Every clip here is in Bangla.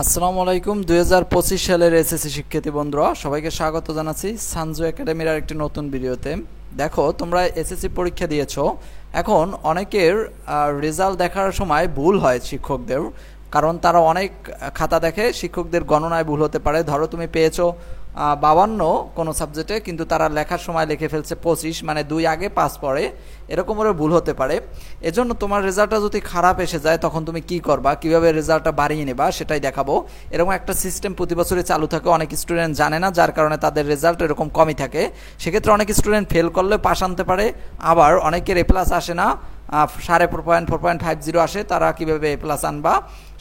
আসসালামু আলাইকুম। 2025 সালের এসএসসি শিক্ষার্থী বন্ধুরা সবাইকে স্বাগত জানাচ্ছি সানজু একাডেমির আরেকটি নতুন ভিডিওতে। দেখো, তোমরা এসএসসি পরীক্ষা দিয়েছো, এখন অনেকের রেজাল্ট দেখার সময় ভুল হয় শিক্ষকদের, কারণ তারা অনেক খাতা দেখে, শিক্ষকদের গণনায় ভুল হতে পারে। ধরো তুমি পেয়েছো 52 কোনো সাবজেক্টে, কিন্তু তারা লেখার সময় লিখে ফেলছে 25, মানে 2 আগে 5 পরে, এরকম করে ভুল হতে পারে। এজন্য তোমার রেজাল্টটা যদি খারাপ এসে যায় তখন তুমি কি করবা, কিভাবে রেজাল্টটা বাড়িয়ে নেবা সেটাই দেখাবো। এরকম একটা সিস্টেম প্রতি বছরই চালু থাকে, অনেক স্টুডেন্ট জানে না, যার কারণে তাদের রেজাল্ট এরকম কমই থাকে। সেক্ষেত্রে অনেক স্টুডেন্ট ফেল করলে পাস আনতে পারে, আবার অনেকের এ প্লাস আসে না, 4.50 আসে। তারা কিভাবে এ প্লাস আনবা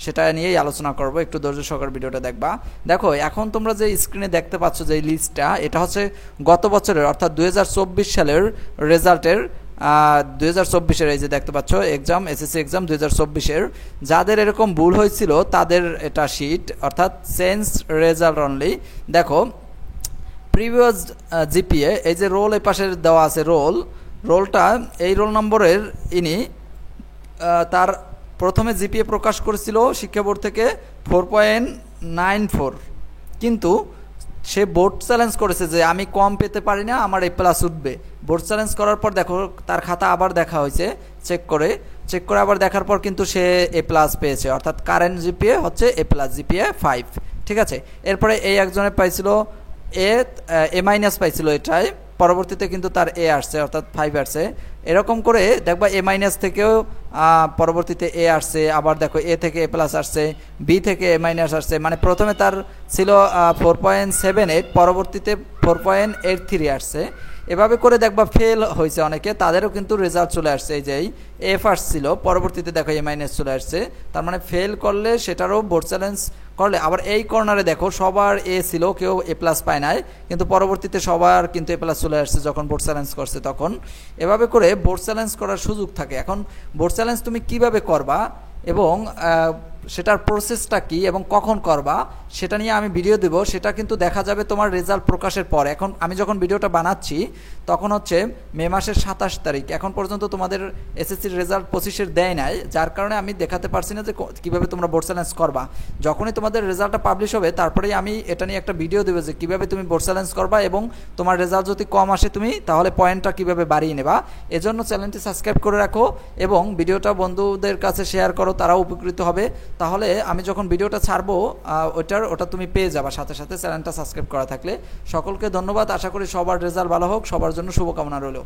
সেটা নিয়েই আলোচনা করব, একটু ধৈর্য সহকারে ভিডিওটা দেখবা। দেখো, এখন তোমরা যে স্ক্রিনে দেখতে পাচ্ছ যে লিস্টটা, এটা হচ্ছে গত বছরের অর্থাৎ 2024 সালের রেজাল্টের। 2024-এর এই যে দেখতে পাচ্ছ এক্সাম, এসএসসি এক্সাম 2024-এর, যাদের এরকম ভুল হয়েছিল তাদের এটা শিট, অর্থাৎ চেঞ্জ রেজাল্ট অনলি। দেখো, প্রিভিয়াস জিপিএ, এই যে রোল এই পাশে দেওয়া আছে, রোলটা, এই রোল নম্বরের ইনি তার প্রথমে জিপিএ প্রকাশ করেছিল শিক্ষা বোর্ড থেকে 4.94, কিন্তু সে বোর্ড চ্যালেঞ্জ করেছে যে আমি কম পেতে পারি না, আমার এ প্লাস উঠবে। বোর্ড চ্যালেঞ্জ করার পর দেখো তার খাতা আবার দেখা হয়েছে, চেক করে আবার দেখার পর কিন্তু সে এ প্লাস পেয়েছে, অর্থাৎ কারেন্ট জিপিএ হচ্ছে এ প্লাস, জিপিএ 5। ঠিক আছে, এরপরে এই একজনে পাইছিল এ মাইনাস পাইছিল এটাই, পরবর্তীতে কিন্তু তার এ আসছে, অর্থাৎ 5 আসছে। এরকম করে দেখবা এ মাইনাস থেকেও পরবর্তীতে এ আসছে, আবার দেখো এ থেকে এ প্লাস আসছে, বি থেকে এ মাইনাস আসছে, মানে প্রথমে তার ছিল 4.78, পরবর্তীতে 4.83 আসছে। এভাবে করে দেখবা ফেল হয়েছে অনেকে, তাদেরও কিন্তু রেজাল্ট চলে আসছে, এই যে এফ আসছিল, পরবর্তীতে দেখো এ মাইনাস চলে আসছে। তার মানে ফেল করলে সেটারও বোর্ড চ্যালেঞ্জ করলে, আবার এই কর্নারে দেখো সবার এ ছিল, কেউ এ প্লাস পায় নাই, কিন্তু পরবর্তীতে সবার কিন্তু এ প্লাস চলে আসছে যখন বোর্ড চ্যালেঞ্জ করছে তখন। এভাবে করে বোর্ড চ্যালেঞ্জ করার সুযোগ থাকে। এখন বোর্ড চ্যালেঞ্জ তুমি কিভাবে করবা এবং সেটার প্রসেসটা কি এবং কখন করবা সেটা নিয়ে আমি ভিডিও দেব, সেটা কিন্তু দেখা যাবে তোমার রেজাল্ট প্রকাশের পর। এখন আমি যখন ভিডিওটা বানাচ্ছি তখন হচ্ছে মে মাসের 27 তারিখ, এখন পর্যন্ত তোমাদের এসএসসির রেজাল্ট 25-এর দেয় নাই, যার কারণে আমি দেখাতে পারছি না যে কীভাবে তোমরা বোর্ড চ্যালেঞ্জ করবা। যখনই তোমাদের রেজাল্টটা পাবলিশ হবে তারপরেই আমি এটা নিয়ে একটা ভিডিও দেবো যে কীভাবে তুমি বোর্ড চ্যালেঞ্জ করবা, এবং তোমার রেজাল্ট যদি কম আসে তুমি তাহলে পয়েন্টটা কীভাবে বাড়িয়ে নেবা। এজন্য চ্যানেলটি সাবস্ক্রাইব করে রাখো এবং ভিডিওটা বন্ধুদের কাছে শেয়ার করো, তারাও উপকৃত হবে। তাহলে আমি যখন ভিডিওটা ছাড়বো ওটা তুমি পেয়ে যাবা সাথে সাথে, চ্যানেলটা সাবস্ক্রাইব করা থাকলে। সকলকে ধন্যবাদ, আশা করি সবার রেজাল্ট ভালো হোক, সবার জন্য শুভকামনা রইল।